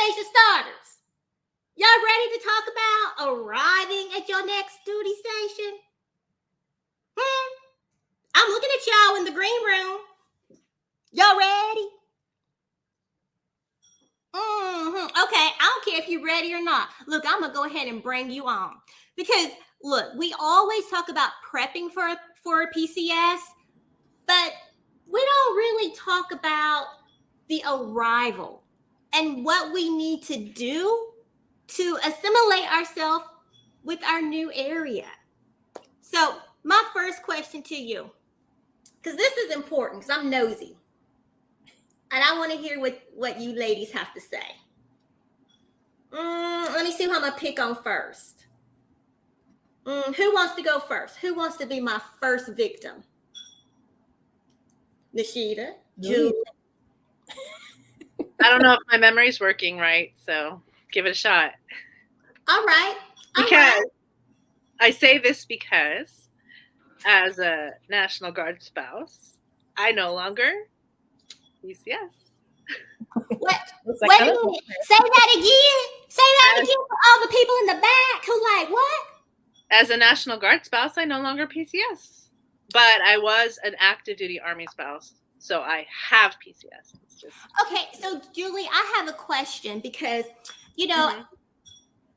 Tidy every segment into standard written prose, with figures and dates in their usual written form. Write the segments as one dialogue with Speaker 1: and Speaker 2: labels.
Speaker 1: station starters, y'all ready to talk about arriving at your next duty station? I'm looking at y'all in the green room. Y'all ready? Okay, I don't care if you're ready or not. Look, I'm gonna go ahead and bring you on because look, we always talk about prepping for a PCS, but we don't really talk about the arrival and what we need to do to assimilate ourselves with our new area. So, my first question to you, because this is important, because I'm nosy, and I want to hear what you ladies have to say. Let me see who I'm gonna pick on first. Who wants to go first? Who wants to be my first victim? Nishita, Julie.
Speaker 2: I don't know if my memory's working right, so give it a shot.
Speaker 1: All right.
Speaker 2: Because I say this because as a National Guard spouse, I no longer PCS.
Speaker 1: Wait a minute. Say that again. Say that again for all the people in the back who like, what?
Speaker 2: As a National Guard spouse, I no longer PCS. But I was an active duty Army spouse, so I have PCS. It's just...
Speaker 1: Okay, so Julie, I have a question because, as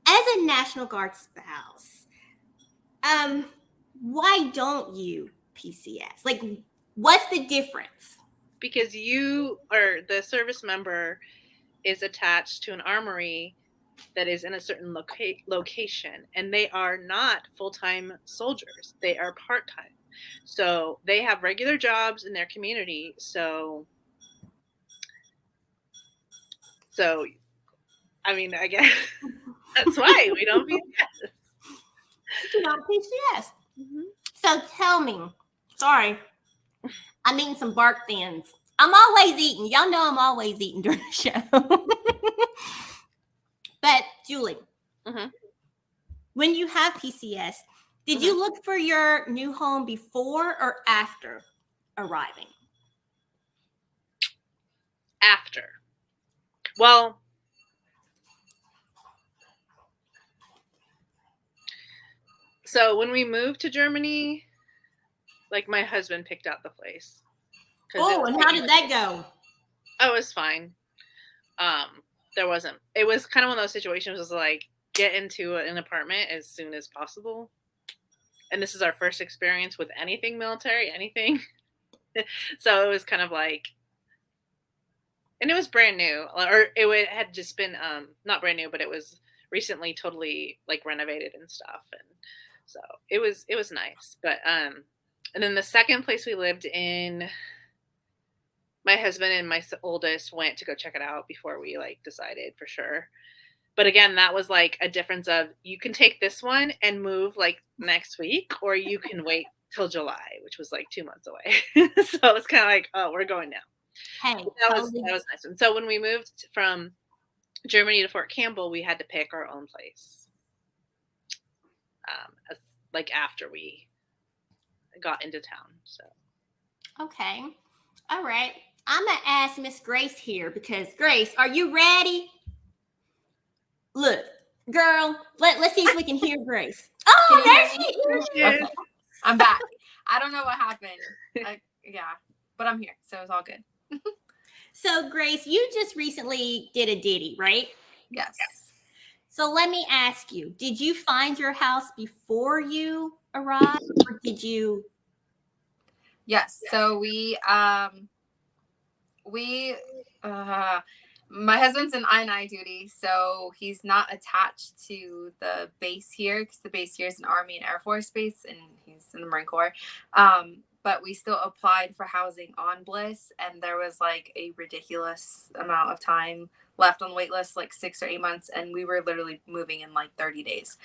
Speaker 1: a National Guard spouse, why don't you PCS? Like, what's the difference?
Speaker 2: Because you or the service member is attached to an armory that is in a certain location, and they are not full-time soldiers. They are part-time. So they have regular jobs in their community. So I mean, I guess that's why we don't PCS.
Speaker 1: You don't PCS. So tell me, sorry, I mean some bark thins. I'm always eating. Y'all know I'm always eating during the show. But Julie, when you have PCS, did you look for your new home before or after arriving?
Speaker 2: After. Well, so when we moved to Germany, like my husband picked out the place.
Speaker 1: Oh, and how did that go?
Speaker 2: Oh, it was fine. It was kind of one of those situations was like get into an apartment as soon as possible. And this is our first experience with anything military, anything. So it was kind of like, and it was brand new, or it had just been, not brand new, but it was recently totally like renovated and stuff. And so it was nice. But, and then the second place we lived in, my husband and my oldest went to go check it out before we like decided for sure. But again, that was like a difference of you can take this one and move like next week, or you can wait till July, which was like 2 months away. So it's kind of like, oh, we're going now.
Speaker 1: Hey,
Speaker 2: that was nice. And so when we moved from Germany to Fort Campbell, we had to pick our own place. Like after we got into town. So
Speaker 1: okay. All right. I'm going to ask Miss Grace here because, Grace, are you ready? Look, girl, let's see if we can hear Grace. Oh, there she is.
Speaker 3: Okay. I'm back. I don't know what happened. Yeah, but I'm here, so it's all good.
Speaker 1: So, Grace, you just recently did a ditty, right?
Speaker 3: Yes.
Speaker 1: So let me ask you, did you find your house before you arrived, or did you?
Speaker 3: Yes. So my husband's in I duty, so he's not attached to the base here because the base here is an Army and Air Force base, and he's in the Marine Corps. But we still applied for housing on Bliss, and there was like a ridiculous amount of time left on the wait list, like 6 or 8 months, and we were literally moving in like 30 days.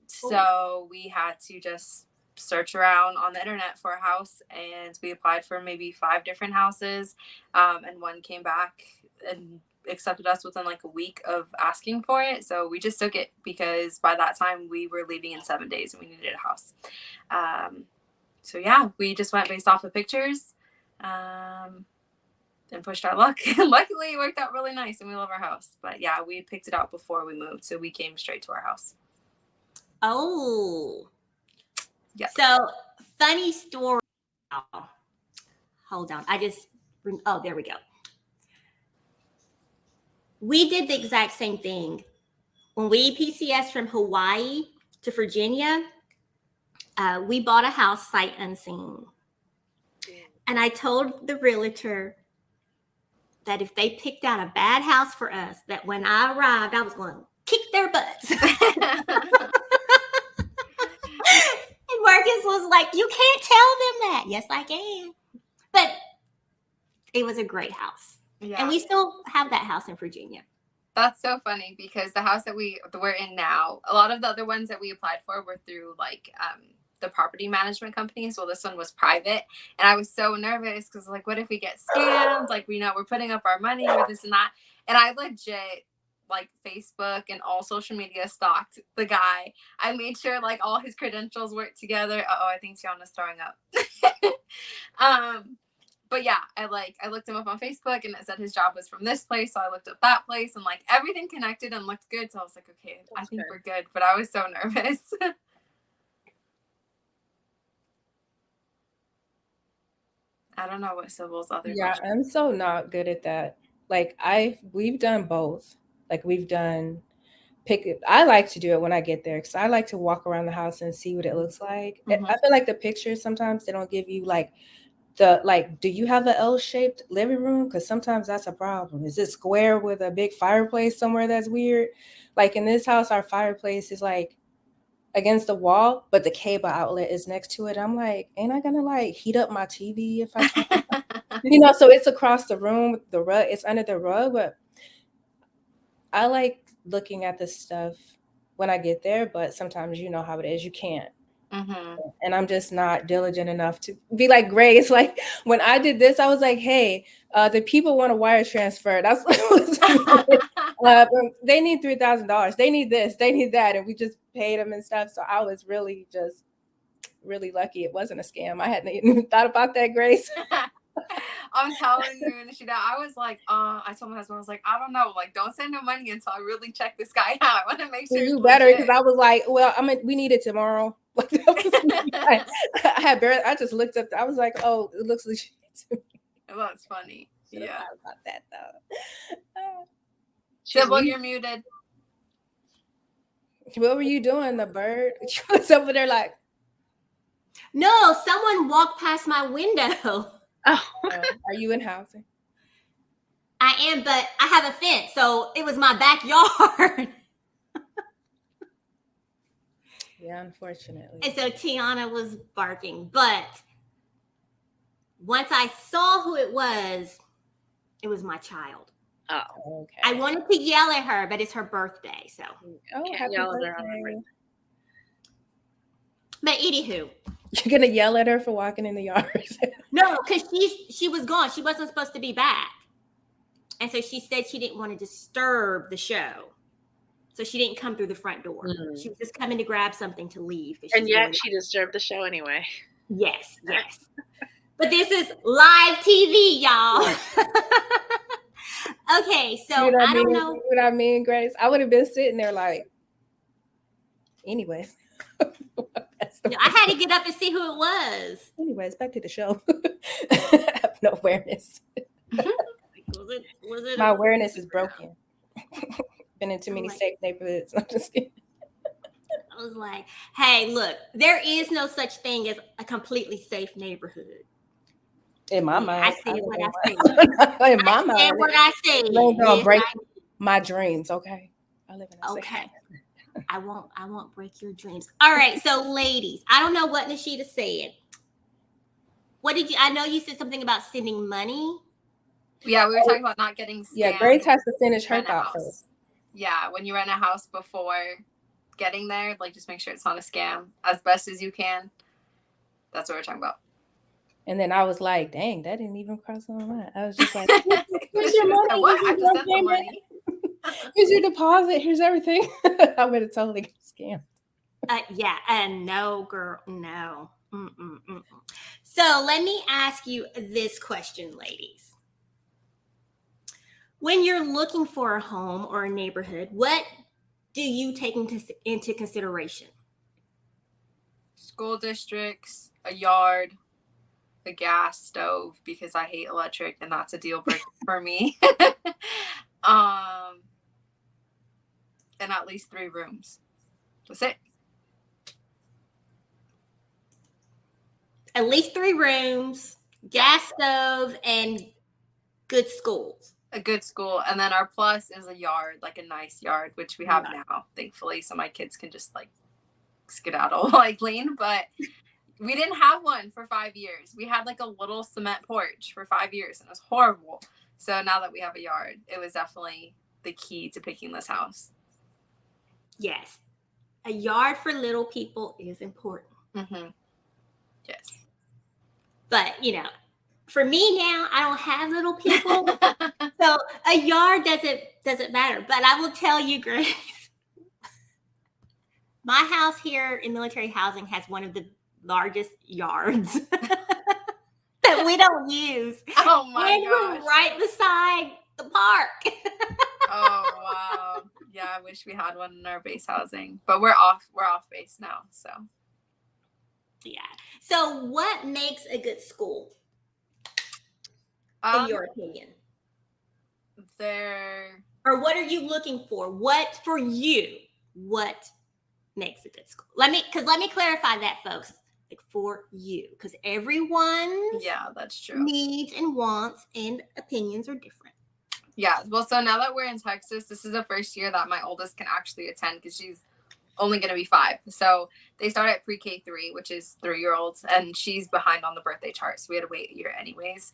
Speaker 3: So we had to just search around on the internet for a house, and we applied for maybe 5 different houses, and one came back and accepted us within like a week of asking for it. So we just took it because by that time we were leaving in 7 days and we needed a house. So yeah, we just went based off of pictures. and pushed our luck. And luckily, it worked out really nice, and we love our house. But yeah, we picked it out before we moved, so we came straight to our house.
Speaker 1: Oh.
Speaker 3: Yeah.
Speaker 1: So, funny story. Hold on. Oh, there we go. We did the exact same thing. When we PCS from Hawaii to Virginia, we bought a house sight unseen. And I told the realtor that if they picked out a bad house for us, that when I arrived, I was going to kick their butts. And Marcus was like, you can't tell them that. Yes, I can. But it was a great house. Yeah. And we still have that house in Virginia.
Speaker 3: That's so funny because the house that we're in now, a lot of the other ones that we applied for were through like the property management companies. Well, this one was private, and I was so nervous because like, what if we get scammed? Like, we're putting up our money or this and that. And I legit like Facebook and all social media stalked the guy. I made sure like all his credentials worked together. I think Tiana's throwing up. But yeah, I looked him up on Facebook, and it said his job was from this place. So I looked up that place, and like everything connected and looked good. So I was like, okay, I think we're good. But I was so nervous. I don't know what Sybil's other question.
Speaker 4: I'm so not good at that. Like we've done both. Like we've done I like to do it when I get there because I like to walk around the house and see what it looks like. Mm-hmm. I feel like the pictures sometimes they don't give you like do you have an L-shaped living room? Because sometimes that's a problem. Is it square with a big fireplace somewhere that's weird? Like in this house, our fireplace is like against the wall, but the cable outlet is next to it. I'm like, ain't I gonna like heat up my TV if I turn so it's across the room, the rug, it's under the rug, but I like looking at this stuff when I get there, but sometimes you know how it is, you can't. Mm-hmm. And I'm just not diligent enough to be like Grace. Like when I did this, I was like, hey, the people want a wire transfer. That's they need $3,000. They need this, they need that. And we just paid them and stuff. So I was really lucky it wasn't a scam. I hadn't even thought about that, Grace.
Speaker 3: I'm telling you, Nishida, I was like, I told my husband, I was like, I don't know, like, don't send no money until I really check this guy out. I want to make sure
Speaker 4: you better, because I was like, well, we need it tomorrow. I just looked up. I was like, oh, it looks legit to me.
Speaker 3: That's funny. Yeah,
Speaker 4: about that though.
Speaker 3: Sybil, you're muted.
Speaker 4: What were you doing, the bird? She was over there like,
Speaker 1: no, someone walked past my window.
Speaker 4: Oh, are you in housing?
Speaker 1: I am, but I have a fence, so it was my backyard.
Speaker 4: Yeah, unfortunately.
Speaker 1: And so Tiana was barking, but once I saw who it was my child.
Speaker 4: Oh, okay.
Speaker 1: I wanted to yell at her, but it's her birthday, so.
Speaker 4: Oh, happy birthday.
Speaker 1: But anywho.
Speaker 4: You're gonna yell at her for walking in the yard?
Speaker 1: No, because she was gone. She wasn't supposed to be back. And so she said she didn't want to disturb the show. So she didn't come through the front door. Mm-hmm. She was just coming to grab something to leave.
Speaker 2: And yet she disturbed the show anyway.
Speaker 1: Yes. But this is live TV, y'all. Okay, so I don't know.
Speaker 4: What I mean, Grace? I would have been sitting there like, anyways.
Speaker 1: I had to get up and see who it was.
Speaker 4: Anyways, back to the show. I have no awareness.
Speaker 1: Was it
Speaker 4: my awareness is broken. Been in too many safe neighborhoods. I'm just kidding.
Speaker 1: I was like, hey, look, there is no such thing as a completely safe neighborhood.
Speaker 4: In my mind.
Speaker 1: I see what I see.
Speaker 4: In my mind.
Speaker 1: I what I see.
Speaker 4: Don't yes, break my dreams, okay? I live in a
Speaker 1: okay. I won't break your dreams. All right, so ladies, I don't know what Nishida said. What did you? I know you said something about sending money.
Speaker 3: Yeah, we were talking about not getting scammed.
Speaker 4: Yeah, Grace has to finish her thought first.
Speaker 3: Yeah, when you rent a house before getting there, like just make sure it's not a scam as best as you can. That's what we're talking about.
Speaker 4: And then I was like, dang, that didn't even cross my mind. I was just like, here's your money.
Speaker 3: What? I just sent the money.
Speaker 4: Here's your deposit. Here's everything. I would have totally got scammed.
Speaker 1: No, girl, no. So let me ask you this question, ladies. When you're looking for a home or a neighborhood, what do you take into consideration?
Speaker 3: School districts, a yard, a gas stove because I hate electric and that's a deal breaker for me. um, and at least 3 rooms. That's it.
Speaker 1: At least 3 rooms, gas stove, and good schools.
Speaker 3: A good school, and then our plus is a yard, like a nice yard, which we have now, thankfully, so my kids can just like skedaddle like lean. But we didn't have one for 5 years. We had like a little cement porch for 5 years, and it was horrible. So now that we have a yard, it was definitely the key to picking this house.
Speaker 1: Yes, a yard for little people is important.
Speaker 3: Mm-hmm. Yes.
Speaker 1: But for me now, I don't have little people, so a yard doesn't matter. But I will tell you, Grace, my house here in military housing has one of the largest yards that we don't use.
Speaker 3: Oh my
Speaker 1: and
Speaker 3: gosh.
Speaker 1: We're right beside the park.
Speaker 3: Oh wow. Yeah, I wish we had one in our base housing, but we're off base now, so.
Speaker 1: Yeah. So what makes a good school, in your opinion? Or what are you looking for? What for you? What makes a good school? Let me clarify that, folks. Like for you, because everyone's
Speaker 3: that's true.
Speaker 1: needs and wants and opinions are different.
Speaker 3: Yeah. Well, so now that we're in Texas, this is the first year that my oldest can actually attend because she's only going to be 5. So they start at pre-K 3, which is 3-year-olds, and she's behind on the birthday chart. So we had to wait a year anyways.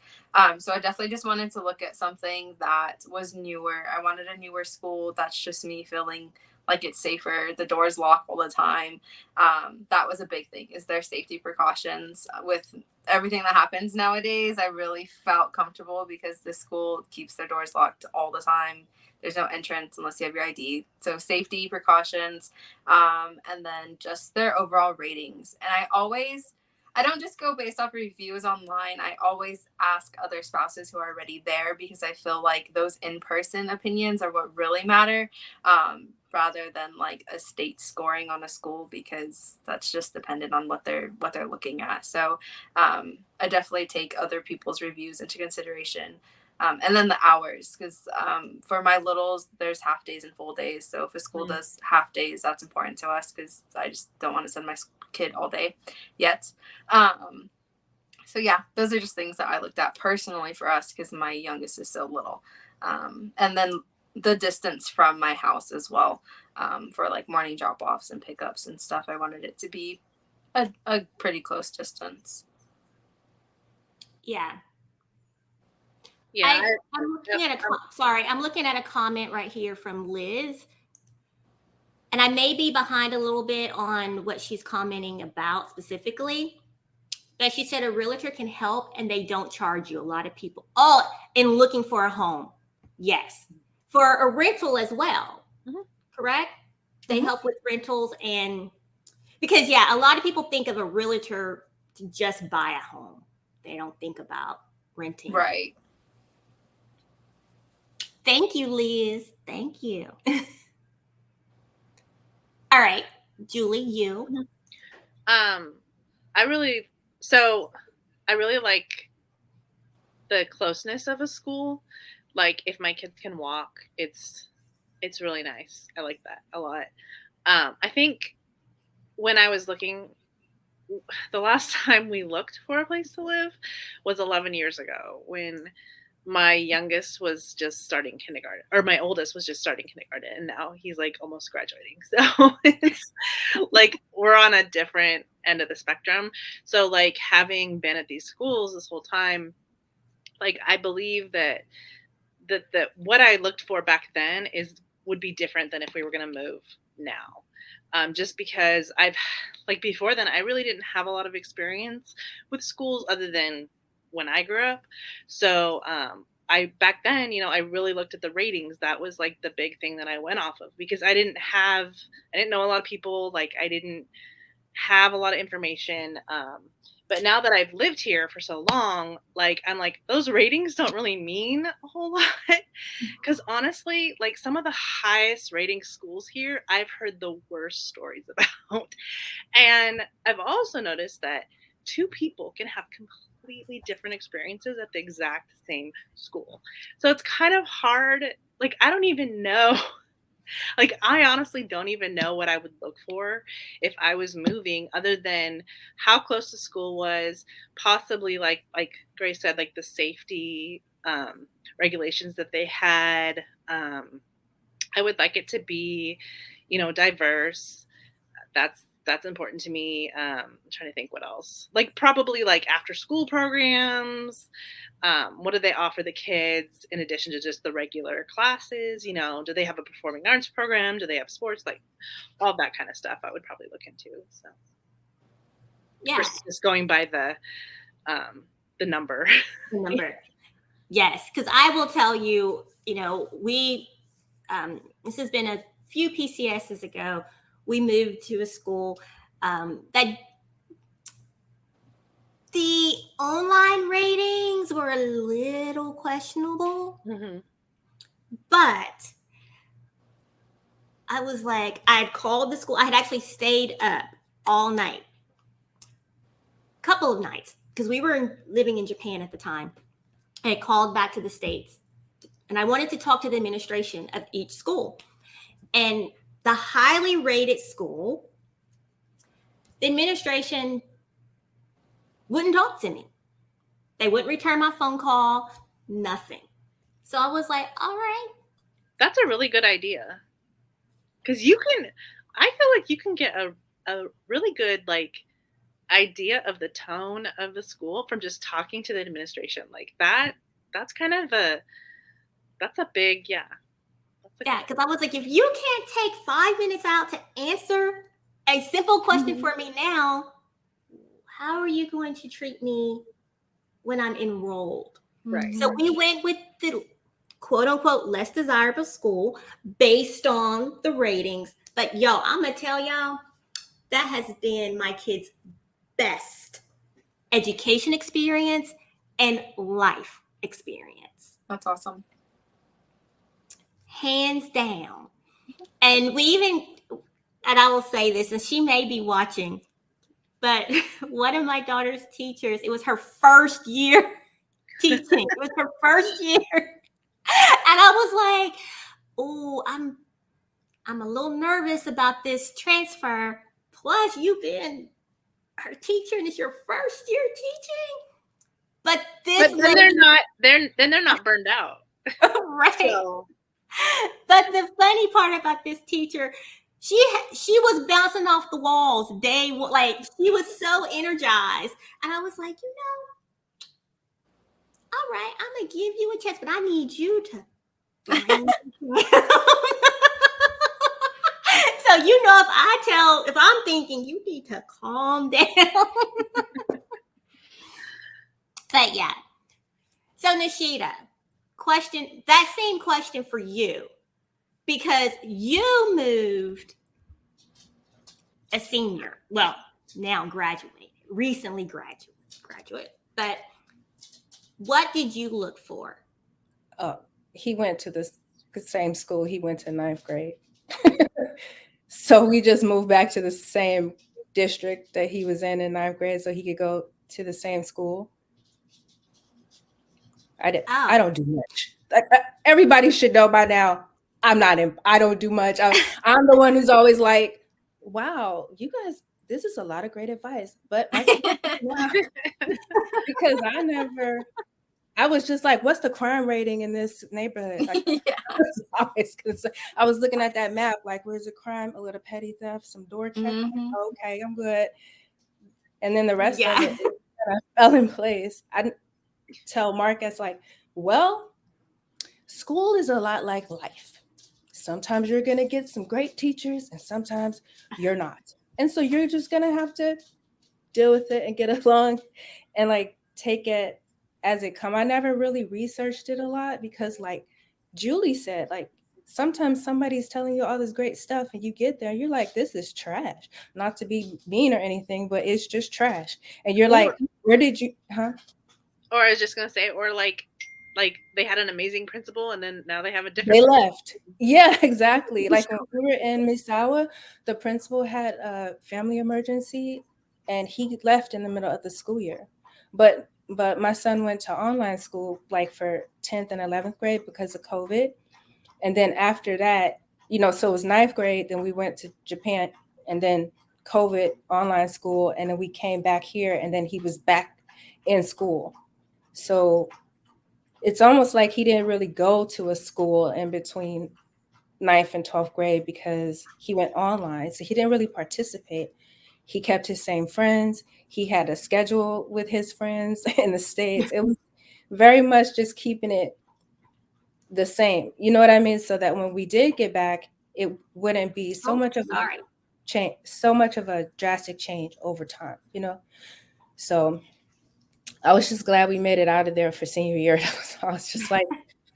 Speaker 3: So I definitely just wanted to look at something that was newer. I wanted a newer school. That's just me feeling like it's safer. The doors lock all the time. That was a big thing, is their safety precautions. With everything that happens nowadays, I really felt comfortable because the school keeps their doors locked all the time. There's no entrance unless you have your ID. So safety precautions, and then just their overall ratings. And I don't just go based off reviews online. I always ask other spouses who are already there because I feel like those in-person opinions are what really matter, rather than like a state scoring on a school, because that's just dependent on what they're looking at. So I definitely take other people's reviews into consideration. And then the hours, because for my littles, there's half days and full days. So if a school does half days, that's important to us because I just don't want to send my kid all day yet. So yeah, those are just things that I looked at personally for us because my youngest is so little. And then the distance from my house as well, for like morning drop-offs and pickups and stuff. I wanted it to be a pretty close distance.
Speaker 1: Yeah.
Speaker 2: Yeah.
Speaker 1: I'm looking at a comment right here from Liz. And I may be behind a little bit on what she's commenting about specifically. But she said a realtor can help and they don't charge you. A lot of people. Oh, in looking for a home. Yes. For a rental as well. Mm-hmm. Correct? They help with rentals, and because a lot of people think of a realtor to just buy a home. They don't think about renting.
Speaker 3: Right.
Speaker 1: Thank you, Liz. Thank you. All right, Julie, you.
Speaker 2: I really like the closeness of a school. Like if my kids can walk, it's really nice. I like that a lot. I think when I was looking, the last time we looked for a place to live was 11 years ago when my youngest was just starting kindergarten, or my oldest was just starting kindergarten, and now he's like almost graduating. So it's like we're on a different end of the spectrum. So like having been at these schools this whole time, like I believe that what I looked for back then would be different than if we were going to move now. Just because before then, I really didn't have a lot of experience with schools other than when I grew up. So back then, I really looked at the ratings. That was like the big thing that I went off of, because I didn't know a lot of people. Like I didn't have a lot of information. But now that I've lived here for so long, like, I'm like, those ratings don't really mean a whole lot. Because honestly, like, some of the highest rating schools here, I've heard the worst stories about. And I've also noticed that two people can have completely different experiences at the exact same school. So it's kind of hard. Like, I don't even know. Like, I honestly don't even know what I would look for if I was moving, other than how close the school was, possibly like Grace said, like the safety regulations that they had. I would like it to be, diverse. That's important to me. I'm trying to think what else. Like, probably like after school programs. What do they offer the kids in addition to just the regular classes? Do they have a performing arts program? Do they have sports? Like, all that kind of stuff I would probably look into. So
Speaker 1: Yeah.
Speaker 2: versus just going by the number.
Speaker 1: The number. Yes, because I will tell you, we this has been a few PCSs ago. We moved to a school that the online ratings were a little questionable,
Speaker 2: Mm-hmm.
Speaker 1: but I was like, I had called the school. I had actually stayed up all night, a couple of nights, because we were living in Japan at the time. I had called back to the States, and I wanted to talk to the administration of each school. And the highly rated school, the administration wouldn't talk to me. They wouldn't return my phone call, nothing. So I was like, all right.
Speaker 2: That's a really good idea. Because I feel like you can get a really good, like, idea of the tone of the school from just talking to the administration. Like, that's kind of that's a big, yeah.
Speaker 1: Yeah, because I was like, if you can't take 5 minutes out to answer a simple question for me now, how are you going to treat me when I'm enrolled?
Speaker 2: Right.
Speaker 1: So we went with the quote unquote less desirable school based on the ratings. But yo, I'm gonna tell y'all, that has been my kids' best education experience and life experience.
Speaker 3: That's awesome.
Speaker 1: Hands down. And we even, and I will say this, and she may be watching, but one of my daughter's teachers, it was her first year teaching. It was her first year. And I was like, oh, I'm a little nervous about this transfer. Plus, you've been her teacher and it's your first year teaching. But
Speaker 2: then they're not burned out.
Speaker 1: Right.
Speaker 2: So.
Speaker 1: But the funny part about this teacher, she was bouncing off the walls day one. Like, she was so energized. And I was like, all right, I'm gonna give you a chance, but I need you to so if I'm thinking you need to calm down. But yeah. So Nishita, that same question for you, because you moved a senior, well, now recently graduate, but what did you look for?
Speaker 4: He went to the same school. He went to 9th grade. So we just moved back to the same district that he was in 9th grade so he could go to the same school. I don't do much. Everybody should know by now. I don't do much. I'm the one who's always like, wow, you guys, this is a lot of great advice. But because I was just like, what's the crime rating in this neighborhood? Like, I was looking at that map, like, where's the crime? A little petty theft, some door checks. Okay, I'm good. And then the rest of it kind of fell in place. I tell Marcus, like, well, school is a lot like life. Sometimes you're going to get some great teachers and sometimes you're not. And so you're just going to have to deal with it and get along and like take it as it come. I never really researched it a lot because, like Julie said, like, sometimes somebody's telling you all this great stuff and you get there and you're like, this is trash. Not to be mean or anything, but it's just trash. And you're like, where did you, huh?
Speaker 2: Or I was just gonna say, or like they had an amazing principal and then now they have a different.
Speaker 4: They left. Yeah, exactly. Like when we were in Misawa, the principal had a family emergency and he left in the middle of the school year. But my son went to online school like for 10th and 11th grade because of COVID. And then after that, so it was ninth grade, then we went to Japan, and then COVID online school, and then we came back here, and then he was back in school. So it's almost like he didn't really go to a school in between ninth and 12th grade because he went online. So he didn't really participate. He kept his same friends. He had a schedule with his friends in the States. It was very much just keeping it the same. You know what I mean? So that when we did get back, it wouldn't be so much of a change, so much of a drastic change over time, So I was just glad we made it out of there for senior year. I was just like,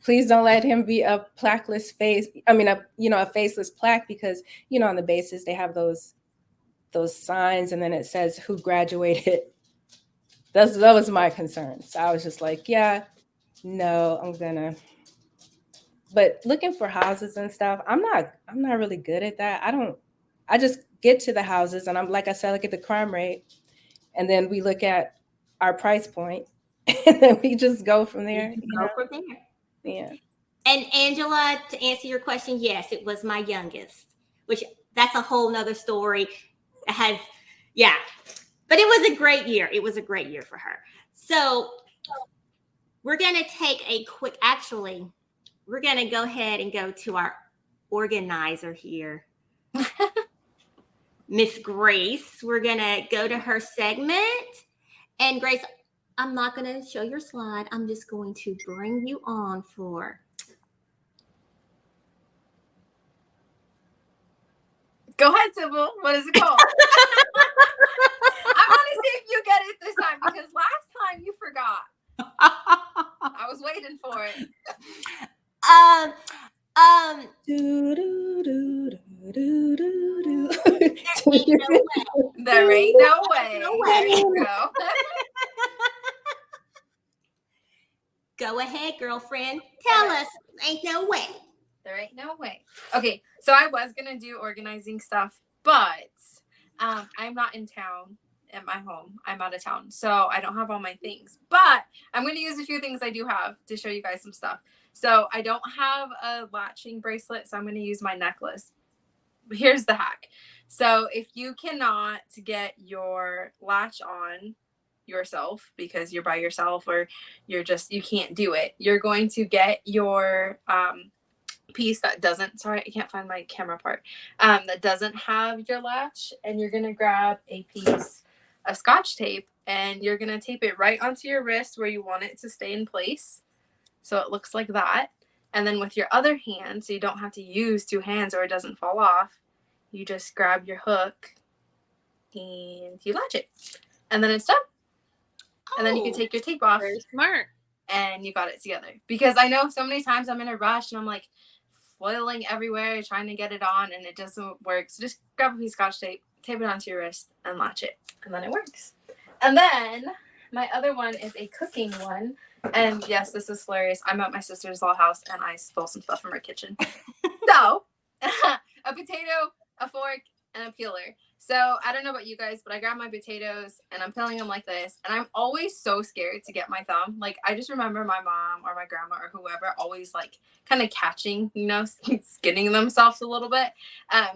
Speaker 4: please don't let him be a plaqueless face. I mean, a faceless plaque, because, on the bases, they have those signs and then it says who graduated. That was my concern. So I was just like, yeah, no, but looking for houses and stuff, I'm not really good at that. I just get to the houses and I'm, like I said, look at the crime rate and then we look at our price point and then we just go from there. Yeah.
Speaker 1: And Angela, to answer your question, yes, it was my youngest, which that's a whole nother story. But it was a great year. It was a great year for her. So we're going to take a quick, we're going to go ahead and go to our organizer here, Miss Grace. We're going to go to her segment. And Grace, I'm not going to show your slide. I'm just going to bring you on for.
Speaker 3: Go ahead, Sybil. What is it called? I want to see if you get it this time because last time you forgot. I was waiting for it. There ain't no way. There you go.
Speaker 1: Go ahead, girlfriend. Tell us. Ain't no way.
Speaker 3: There ain't no way. Okay, so I was gonna do organizing stuff, but I'm not in town at my home. I'm out of town, so I don't have all my things. But I'm gonna use a few things I do have to show you guys some stuff. So I don't have a latching bracelet, so I'm gonna use my necklace. Here's the hack. So if you cannot get your latch on yourself because you're by yourself or you can't do it, you're going to get your piece that doesn't, sorry, I can't find my camera part, that doesn't have your latch, and you're going to grab a piece of Scotch tape and you're going to tape it right onto your wrist where you want it to stay in place. So it looks like that. And then with your other hand, so you don't have to use two hands or it doesn't fall off, you just grab your hook and you latch it. And then it's done. And then you can take your tape off.
Speaker 2: Very smart.
Speaker 3: And you got it together. Because I know so many times I'm in a rush and I'm like flailing everywhere trying to get it on and it doesn't work. So just grab a piece of Scotch tape, tape it onto your wrist, and latch it. And then it works. And then my other one is a cooking one. And yes, this is hilarious. I'm at my sister's little house and I stole some stuff from her kitchen. So, a potato, a fork, and a peeler. So I don't know about you guys, but I grab my potatoes and I'm peeling them like this. And I'm always so scared to get my thumb. Like, I just remember my mom or my grandma or whoever always like kind of catching, skinning themselves a little bit.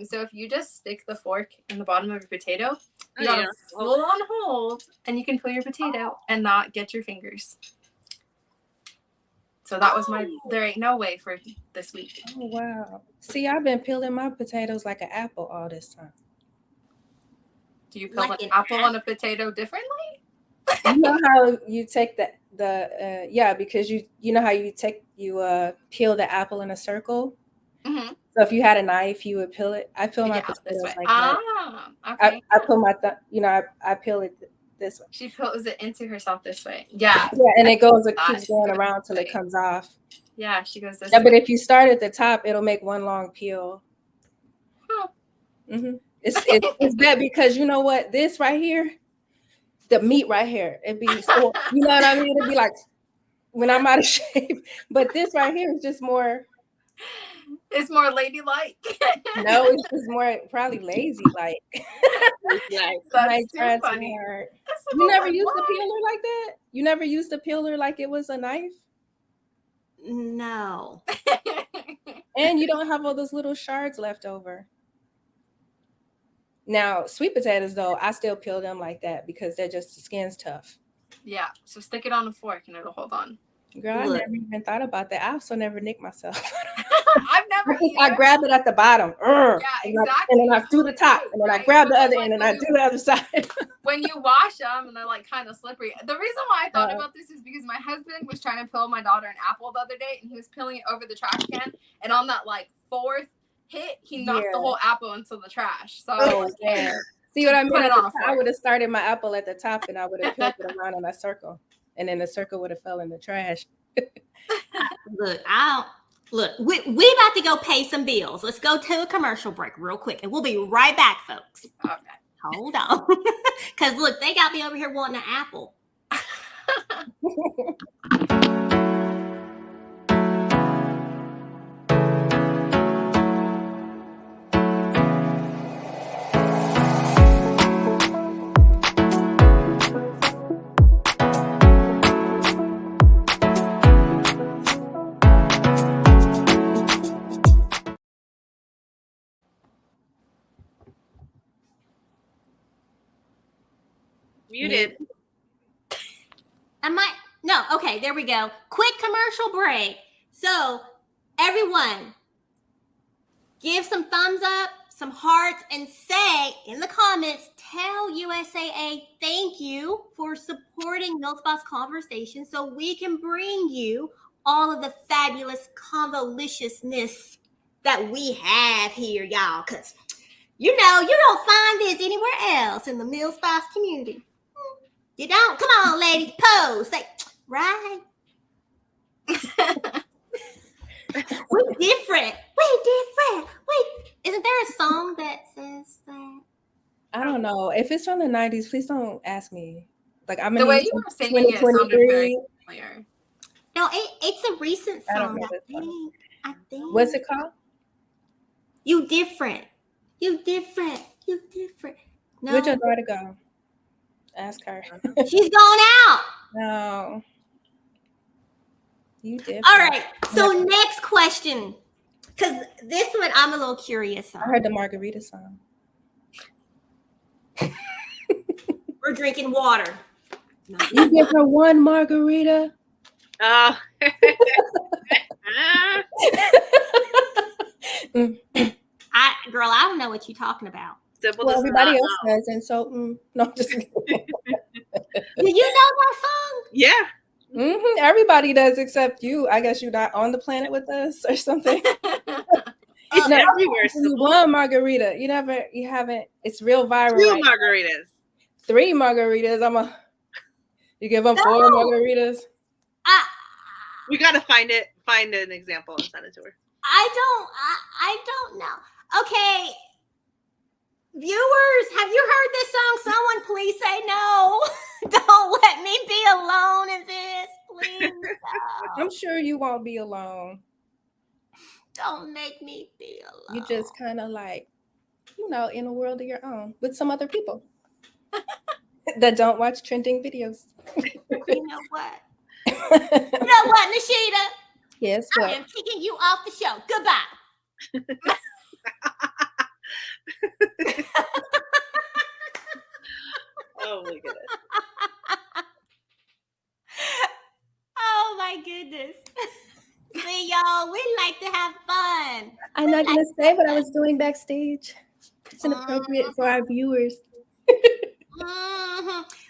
Speaker 3: So if you just stick the fork in the bottom of your potato, you got a full on hold and you can peel your potato and not get your fingers. So that was there ain't no way for this week.
Speaker 4: Oh, wow. See, I've been peeling my potatoes like an apple all this time.
Speaker 3: Do you peel an apple on a potato differently?
Speaker 4: You know how you take because you know how you peel the apple in a circle? Mm-hmm. So if you had a knife, you would peel it. I peel my potatoes like that. Okay. I peel my I peel it this way.
Speaker 3: She peels it into herself this way. Yeah.
Speaker 4: Yeah, and it keeps going around till it comes off.
Speaker 3: Yeah, she goes this
Speaker 4: Yeah, but
Speaker 3: way.
Speaker 4: if you start at the top, it'll make one long peel.
Speaker 3: Huh.
Speaker 4: It's bad because you know what? This right here, the meat right here, it'd be so, you know what I mean? It'd be like when I'm out of shape. But this right here is just more.
Speaker 3: It's more ladylike.
Speaker 4: No, it's just more probably lazy. Like
Speaker 2: Like,
Speaker 3: That's too
Speaker 4: trying too
Speaker 3: funny.
Speaker 4: hard.
Speaker 3: That's
Speaker 4: You never
Speaker 3: like,
Speaker 4: used
Speaker 3: what?
Speaker 4: a peeler like that? You never used a peeler like it was a knife?
Speaker 1: No.
Speaker 4: And you don't have all those little shards left over. Now, sweet potatoes, though, I still peel them like that because they're just, the skin's tough.
Speaker 3: Yeah, so stick it on a fork and it'll hold on.
Speaker 4: Girl, I
Speaker 1: Look.
Speaker 4: never even thought about that. I also never nicked myself.
Speaker 3: I've never
Speaker 4: I grab it at the bottom.
Speaker 3: Yeah, exactly.
Speaker 4: And then I do the top. And then I grab the other
Speaker 3: Like,
Speaker 4: end and I do the other side.
Speaker 3: when you wash them and they're like kind of slippery. The reason why I thought
Speaker 4: Uh-oh.
Speaker 3: about this is because my husband was trying to peel my daughter an apple the other day and he was peeling it over the trash can. And on that like fourth hit, he knocked the whole apple into the trash. So I was like,
Speaker 4: see what I mean?
Speaker 3: put it on a
Speaker 4: I
Speaker 3: fork.
Speaker 4: would have started my apple at the top and I would have peeled it around in a circle. And then the circle would have fell in the trash.
Speaker 1: Look, we about to go pay some bills. Let's go to a commercial break real quick, and we'll be right back, folks.
Speaker 3: Okay.
Speaker 1: Hold on. Because, look, they got me over here wanting an apple.
Speaker 2: muted.
Speaker 1: No, okay, there we go. Quick commercial break. So, everyone, give some thumbs up, some hearts, and say in the comments, tell USAA thank you for supporting MilkSpot's Conversation so we can bring you all of the fabulous convoliciousness that we have here, y'all. Because, you know, you don't find this anywhere else in the MilkSpot community. You don't? Come on, ladies, pose. Say, right? We're different. Wait, isn't there a song that says that?
Speaker 4: I don't know. If it's from the 90s, please don't ask me. Like, I'm
Speaker 3: The way you were singing it sounded very familiar.
Speaker 1: No, it's a recent
Speaker 4: I don't
Speaker 1: song,
Speaker 4: know this song.
Speaker 1: I think.
Speaker 4: What's it called?
Speaker 1: You different. You different. You different. No.
Speaker 4: Where'd your daughter go? Ask her.
Speaker 1: She's gone out.
Speaker 4: No. You different.
Speaker 1: All right. So next question. Because this one I'm a little curious on.
Speaker 4: I heard the margarita song.
Speaker 1: We're drinking water.
Speaker 4: You give her one margarita.
Speaker 2: Oh.
Speaker 1: Girl, I don't know what you're talking about.
Speaker 2: Simple
Speaker 4: Well,
Speaker 2: does
Speaker 4: everybody
Speaker 2: not
Speaker 4: else
Speaker 2: know.
Speaker 4: does, and so no, just
Speaker 1: Do you know that song?
Speaker 2: Yeah.
Speaker 4: Everybody does except you. I guess you're not on the planet with us or something.
Speaker 2: It's everywhere.
Speaker 4: One margarita. You haven't. It's real viral.
Speaker 2: 2
Speaker 4: right
Speaker 2: margaritas.
Speaker 4: now. 3 margaritas. You give them 4 margaritas.
Speaker 2: We gotta find an example and send it to her.
Speaker 1: I don't know. Okay. Viewers, have you heard this song? Someone please say no. Don't let me be alone in this, please. No.
Speaker 4: I'm sure you won't be alone.
Speaker 1: Don't make me be alone.
Speaker 4: You just kind of like, in a world of your own with some other people that don't watch trending videos.
Speaker 1: You know what? Nishita?
Speaker 4: Yes,
Speaker 1: I am kicking you off the show. Goodbye.
Speaker 2: Oh my goodness.
Speaker 1: Oh my goodness. See, y'all, we like to have fun.
Speaker 4: I'm not going to say what I was doing backstage. It's inappropriate for our viewers.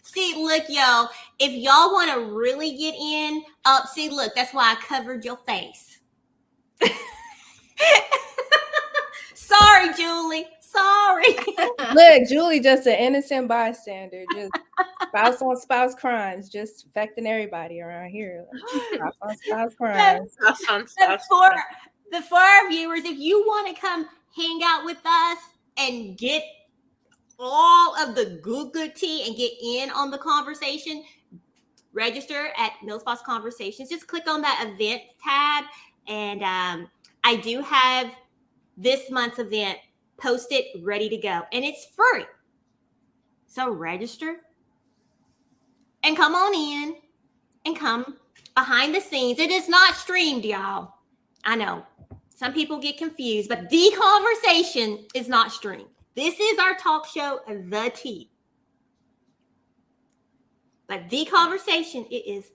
Speaker 1: See, look, y'all, if y'all want to really get in, see, look, that's why I covered your face. Sorry, Julie. Sorry.
Speaker 4: Look, Julie, just an innocent bystander, just spouse on spouse crimes, just affecting everybody around here. Spouse on spouse crimes.
Speaker 1: For our viewers, if you want to come hang out with us and get all of the good tea and get in on the conversation, register at Millspots Conversations. Just click on that event tab, and I do have this month's event posted, ready to go, and it's free. So register and come on in and come behind the scenes. It is not streamed, y'all. I know some people get confused, but the conversation is not streamed. This is our talk show, The Tea. But the conversation, it is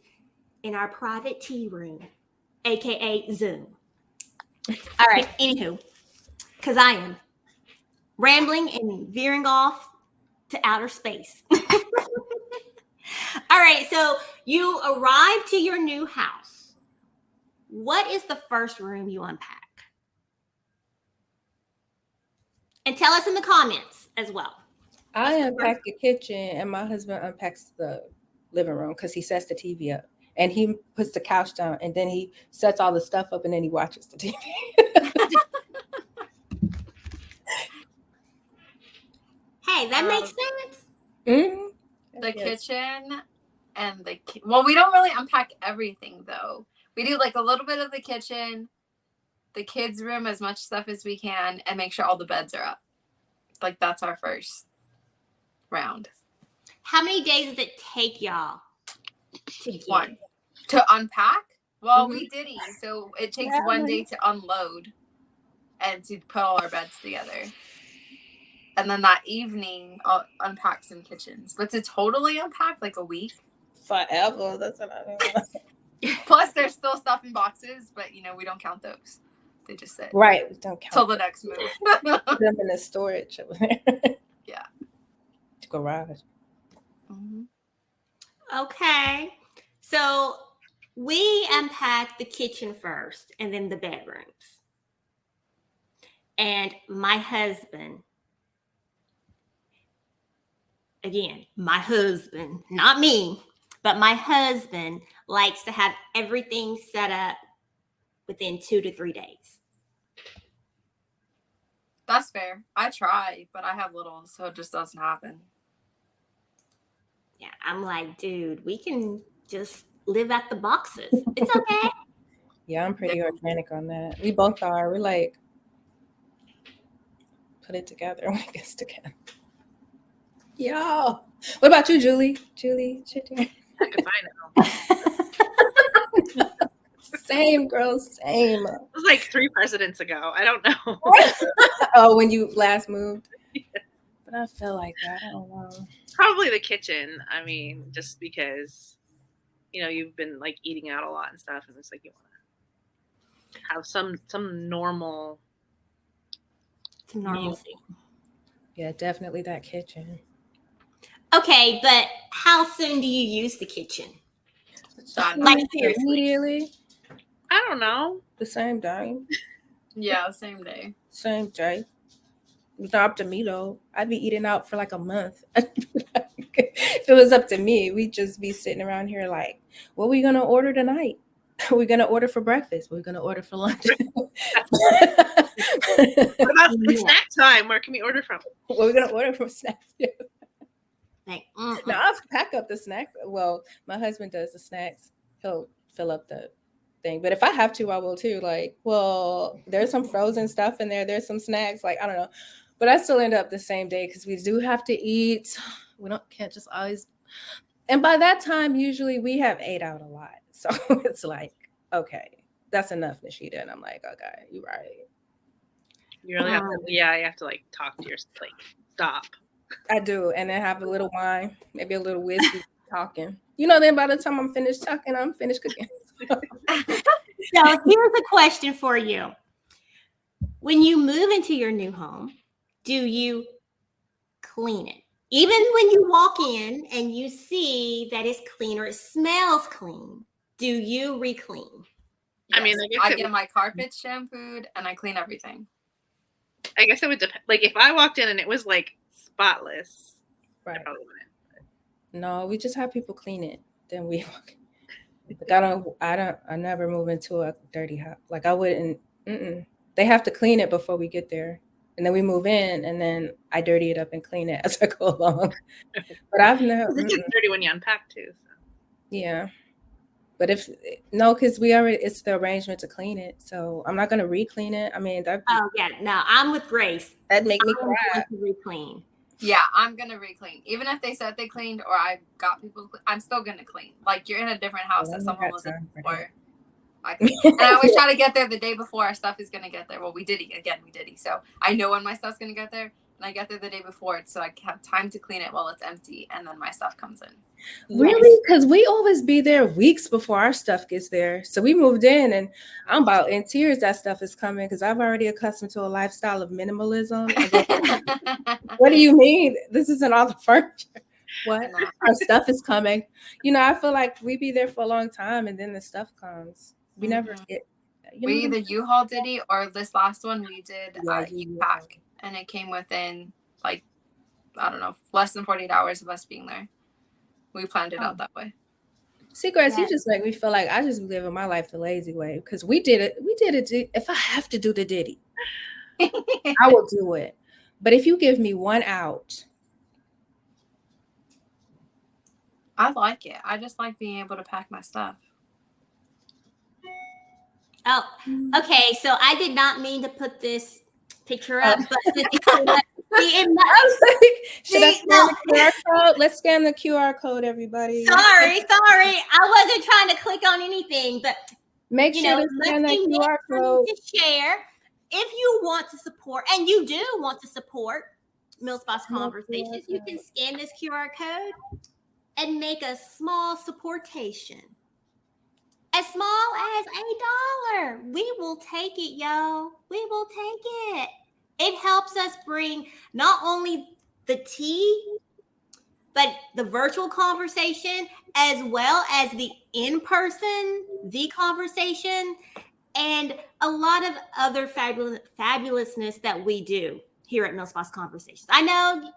Speaker 1: in our private tea room, aka Zoom. All right, anywho, because I am rambling and veering off to outer space. All right, so you arrive to your new house. What is the first room you unpack? And tell us in the comments as well.
Speaker 4: I unpack the kitchen and my husband unpacks the living room because he sets the TV up. And he puts the couch down and then he sets all the stuff up and then he watches the TV.
Speaker 1: Hey, that makes sense.
Speaker 4: Mm-hmm.
Speaker 3: The kitchen and well, we don't really unpack everything though. We do like a little bit of the kitchen, the kids' room, as much stuff as we can, and make sure all the beds are up. Like that's our first round.
Speaker 1: How many days does it take y'all to get?
Speaker 3: One. To unpack? Well, we did eat, so it takes 1 day to unload and to put all our beds together. And then that evening, I'll unpack some kitchens. But to totally unpack, like a week.
Speaker 4: Forever. That's what I mean.
Speaker 3: Plus, there's still stuff in boxes, but, we don't count those. They just sit.
Speaker 4: Right. We don't count.
Speaker 3: Till the next move.
Speaker 4: Put them in the storage over there.
Speaker 3: Yeah.
Speaker 4: Garage.
Speaker 3: Mm-hmm.
Speaker 1: Okay. So we unpack the kitchen first and then the bedrooms. And my husband, again, my husband, not me, but my husband likes to have everything set up within 2 to 3 days.
Speaker 3: That's fair. I try, but I have little, so it just doesn't happen.
Speaker 1: Yeah, I'm like, dude, we can just live at the boxes. It's okay.
Speaker 4: Yeah, I'm pretty organic on that. We both are. We're like, put it together when it gets together. Yo. What about you, Julie? Julie, chicken. Same, girl, same.
Speaker 2: It was like 3 presidents ago. I don't know.
Speaker 4: Oh, when you last moved? Yeah. But I feel like that. I don't know.
Speaker 2: Probably the kitchen. I mean, just because, you've been like eating out a lot and stuff. And it's like you want to have some normal.
Speaker 1: Some normalcy.
Speaker 4: Yeah, definitely that kitchen.
Speaker 1: Okay, but how soon do you use the kitchen?
Speaker 4: Like immediately?
Speaker 2: I don't know.
Speaker 4: The same day.
Speaker 3: Yeah, same day.
Speaker 4: Same day. It's not up to me though. I'd be eating out for like a month. If it was up to me, we'd just be sitting around here like, what are we gonna order tonight? We're gonna order for breakfast. We're gonna order for lunch.
Speaker 2: What about snack time? Where can we order from?
Speaker 4: What are we gonna order for snacks?
Speaker 1: Like,
Speaker 4: No, I'll pack up the snacks. Well, my husband does the snacks. He'll fill up the thing. But if I have to, I will too. Like, well, there's some frozen stuff in there. There's some snacks. Like, I don't know. But I still end up the same day because we do have to eat. We can't just always. And by that time, usually we have ate out a lot. So it's like, okay, that's enough, Nishita. And I'm like, okay, you're right.
Speaker 2: You really have to, you have to like talk to your, like, stop.
Speaker 4: I do. And then have a little wine, maybe a little whiskey talking. Then by the time I'm finished talking, I'm finished cooking.
Speaker 1: So here's a question for you. When you move into your new home, do you clean it? Even when you walk in and you see that it's clean or it smells clean, do you re-clean?
Speaker 3: Yes. I mean, I get my carpets shampooed and I clean everything.
Speaker 2: I guess it would depend. Like if I walked in and it was like spotless, I
Speaker 4: Right.
Speaker 2: probably wouldn't.
Speaker 4: No, we just have people clean it. Then we like I never move into a dirty house. Like I wouldn't. They have to clean it before we get there, and then we move in, and then I dirty it up and clean it as I go along. But I've never.
Speaker 2: It gets dirty when you unpack too. So.
Speaker 4: Yeah, but if no, because we already it's the arrangement to clean it, so I'm not gonna re-clean it. I mean that.
Speaker 1: Oh yeah, no, I'm with Grace.
Speaker 4: That'd make me
Speaker 1: I'm
Speaker 4: cry.
Speaker 1: going to re-clean.
Speaker 3: Yeah, I'm gonna re-clean. Even if they said they cleaned or I got people to clean, I'm still gonna clean. Like you're in a different house that someone was in before. And I always try to get there the day before our stuff is gonna get there. Well, we did. So I know when my stuff's gonna get there, and I get there the day before, so I have time to clean it while it's empty, and then my stuff comes in.
Speaker 4: Really? Because we always be there weeks before our stuff gets there. So we moved in, and I'm about in tears that stuff is coming because I've already accustomed to a lifestyle of minimalism. What do you mean? This isn't all the furniture. What? No. Our stuff is coming. I feel like we be there for a long time, and then the stuff comes. We never get.
Speaker 3: We either U-Haul Diddy or this last one we did U-Pack, and it came within like I don't know, less than 48 hours of us being there. We planned it out that way.
Speaker 4: See, Grace, you just make me feel like I just living my life the lazy way because we did it. If I have to do the Diddy, I will do it. But if you give me one out,
Speaker 3: I like it. I just like being able to pack my stuff.
Speaker 1: Oh, okay. So I did not mean to put this picture up, but should
Speaker 4: I scan the QR code? Let's scan the QR code, everybody.
Speaker 1: Sorry. I wasn't trying to click on anything, but
Speaker 4: make sure to scan that QR code.
Speaker 1: To share if you want to support, and you do want to support Millspots Conversations, you can scan this QR code and make a small supportation. As small as $1. We will take it, yo. We will take it. It helps us bring not only the tea, but the virtual conversation, as well as the in-person, the conversation, and a lot of other fabulousness that we do here at Millspots Conversations. I know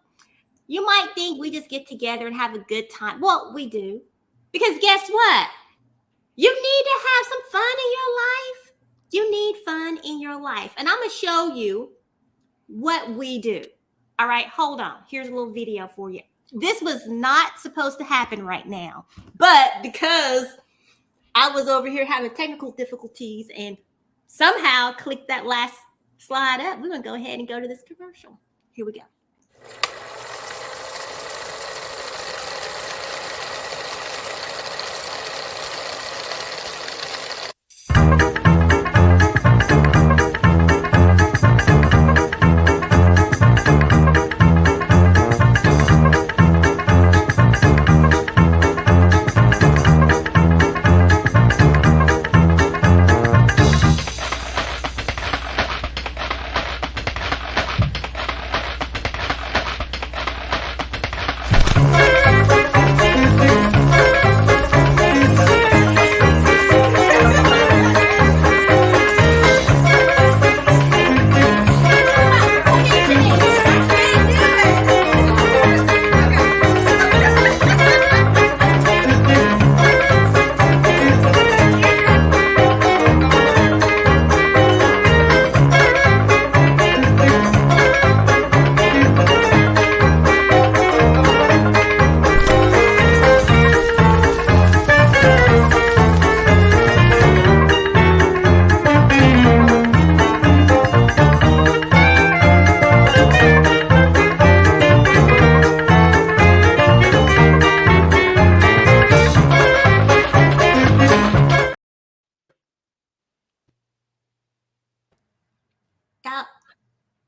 Speaker 1: you might think we just get together and have a good time. Well, we do. Because guess what? You need to have some fun in your life. You need fun in your life. And I'm going to show you what we do. All right, hold on. Here's a little video for you. This was not supposed to happen right now. But because I was over here having technical difficulties and somehow clicked that last slide up, we're going to go ahead and go to this commercial. Here we go.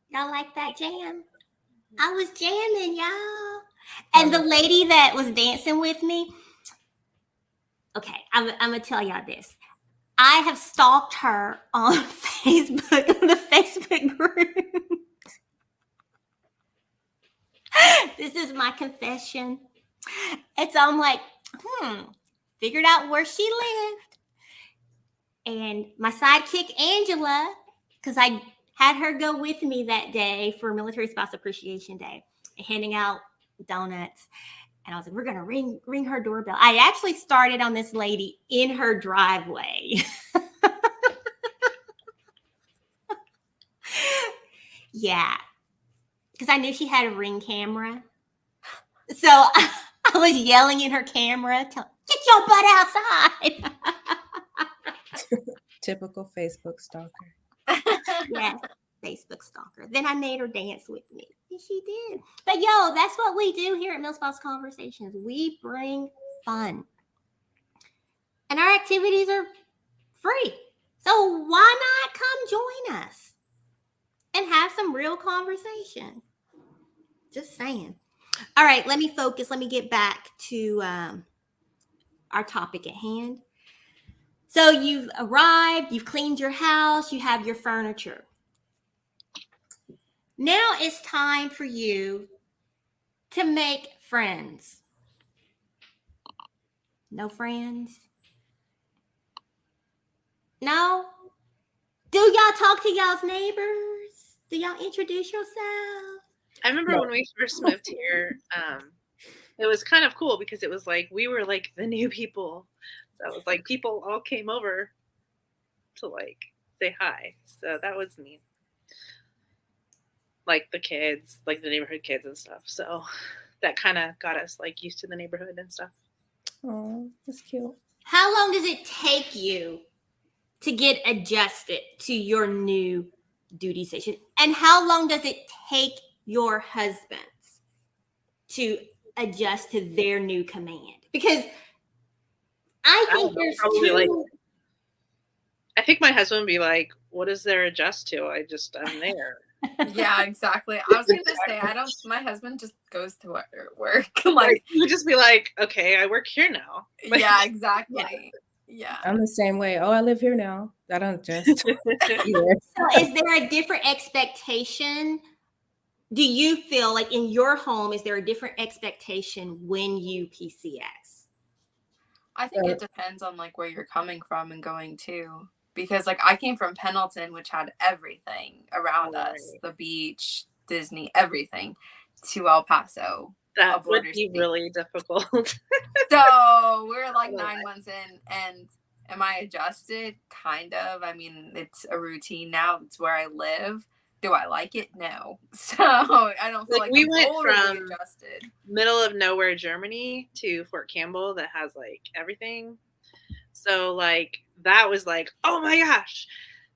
Speaker 1: Y'all like that jam? I was jamming, y'all. And the lady that was dancing with me, okay, I'm going to tell y'all this. I have stalked her on Facebook, on the Facebook group. This is my confession. And so I'm like, figured out where she lived. And my sidekick, Angela, because I Had her go with me that day for Military Spouse Appreciation Day, handing out donuts. And I was like, we're gonna ring her doorbell. I actually started on this lady in her driveway. Yeah, because I knew she had a Ring camera. So I was yelling in her camera, get your butt outside.
Speaker 4: Typical Facebook stalker.
Speaker 1: Yes, Facebook stalker. Then I made her dance with me. And she did. But yo, that's what we do here at Millspouse Conversations. We bring fun. And our activities are free. So why not come join us and have some real conversation? Just saying. All right, let me focus. Let me get back to our topic at hand. So you've arrived, you've cleaned your house, you have your furniture. Now it's time for you to make friends. No friends? No? Do y'all talk to y'all's neighbors? Do y'all introduce yourselves?
Speaker 2: I remember when we first moved here, it was kind of cool because it was like we were like the new people. So it was like people all came over to like say hi. So that was neat. Like the kids, like the neighborhood kids and stuff. So that kind of got us like used to the neighborhood and stuff.
Speaker 4: Oh, that's cute.
Speaker 1: How long does it take you to get adjusted to your new duty station? And how long does it take your husbands to adjust to their new command? Because I think there's two.
Speaker 2: I think my husband would be like, what does there adjust to? I'm there.
Speaker 3: Yeah, exactly. I was gonna say, my husband just goes to work. Like,
Speaker 2: he would just be like, okay, I work here now. Like,
Speaker 3: yeah, exactly. Yeah.
Speaker 4: I'm the same way. Oh, I live here now. I don't adjust.
Speaker 1: So is there a different expectation? Do you feel like in your home, is there a different expectation when you PCS?
Speaker 3: I think it depends on like where you're coming from and going to. Because like I came from Pendleton, which had everything around us, the beach, Disney, everything, to El Paso.
Speaker 2: That would be really difficult.
Speaker 3: So we're like 9 months in, and am I adjusted? Kind of. I mean, it's a routine now. It's where I live. Do I like it? No. So I don't feel like
Speaker 2: we
Speaker 3: I'm
Speaker 2: went
Speaker 3: totally
Speaker 2: from
Speaker 3: adjusted.
Speaker 2: Middle of nowhere, Germany to Fort Campbell that has like everything. So like that was like, oh my gosh,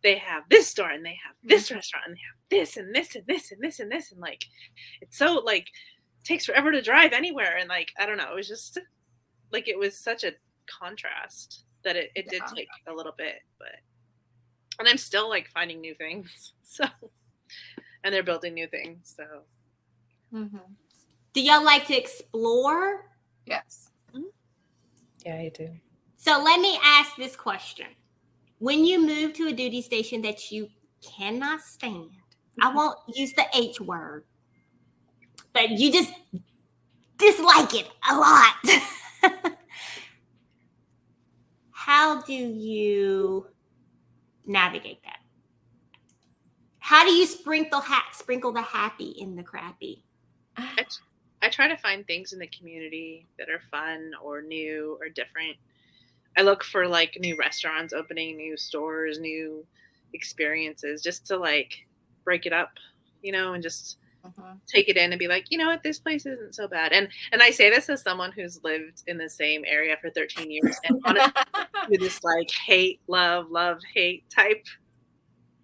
Speaker 2: they have this store and they have this restaurant and they have this and this and this and this and this, and like it's so like takes forever to drive anywhere, and like I don't know, it was just like it was such a contrast that it did take a little bit, and I'm still like finding new things, so and they're building new things, so.
Speaker 3: Mm-hmm.
Speaker 1: Do y'all like to explore?
Speaker 3: Yes.
Speaker 4: Mm-hmm. Yeah, I do.
Speaker 1: So let me ask this question. When you move to a duty station that you cannot stand, I won't use the H word, but you just dislike it a lot. How do you navigate that? How do you sprinkle the happy in the crappy?
Speaker 2: I try to find things in the community that are fun or new or different. I look for like new restaurants opening, new stores, new experiences, just to like break it up, and just take it in and be like, you know what, this place isn't so bad. And I say this as someone who's lived in the same area for 13 years and honestly through this like hate, love, hate type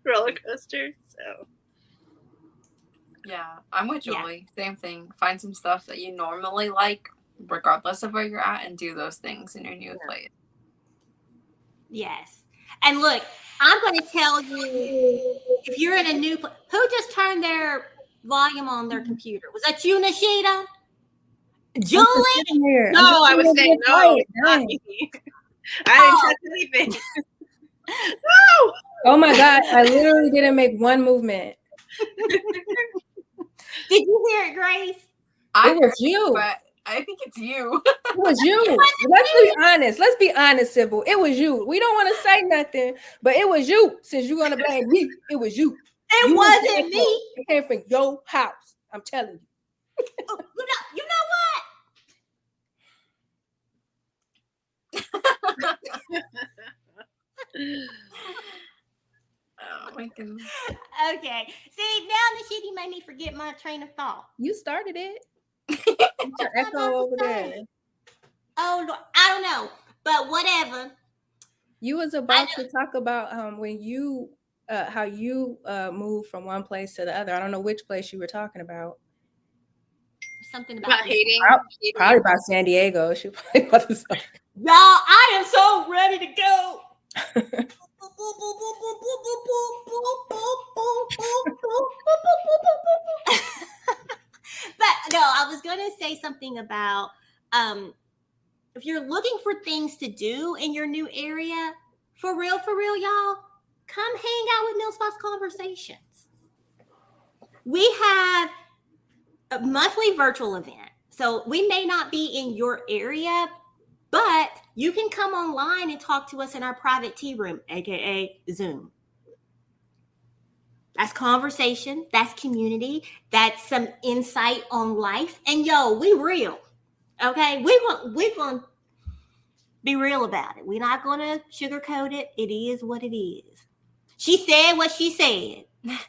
Speaker 2: roller coaster. So
Speaker 3: yeah, I'm with Julie. Yeah. Same thing. Find some stuff that you normally like, regardless of where you're at, and do those things in your new place.
Speaker 1: Yes. And look, I'm going to tell you, if you're in a new place, who just turned their volume on their computer? Was that you, Nashida? Julie?
Speaker 2: No, I was saying no. Not me. I didn't touch anything. No!
Speaker 4: Oh my God, I literally didn't make one movement.
Speaker 1: Did you hear it, Grace?
Speaker 4: It was you.
Speaker 3: But I think it's you.
Speaker 4: It was you. Let's be honest, Sybil. It was you. We don't want to say nothing, but it was you. Since you're gonna blame me, it was you.
Speaker 1: It wasn't me.
Speaker 4: It came from your house. I'm telling you.
Speaker 1: Oh, you know what?
Speaker 3: Oh my goodness.
Speaker 1: Okay. See, now the shitty made me forget my train of thought.
Speaker 4: You started it.
Speaker 1: What
Speaker 4: Your
Speaker 1: was I
Speaker 4: echo
Speaker 1: about to
Speaker 4: over
Speaker 1: say?
Speaker 4: there.
Speaker 1: Oh, no, I don't know. But whatever.
Speaker 4: You was about to talk about when you how you moved from one place to the other. I don't know which place you were talking about.
Speaker 1: Something
Speaker 2: About
Speaker 1: about this.
Speaker 2: hating.
Speaker 4: Probably about San Diego. She probably about to say.
Speaker 1: Y'all, I am so ready to go. But no, I was going to say something about if you're looking for things to do in your new area, for real, y'all, come hang out with Millspots Conversations. We have a monthly virtual event. So we may not be in your area, but you can come online and talk to us in our private tea room, aka Zoom. That's conversation, that's community, that's some insight on life. And yo, we real. Okay? We're gonna be real about it. We're not gonna sugarcoat it. It is what it is. She said what she said.
Speaker 4: Yep.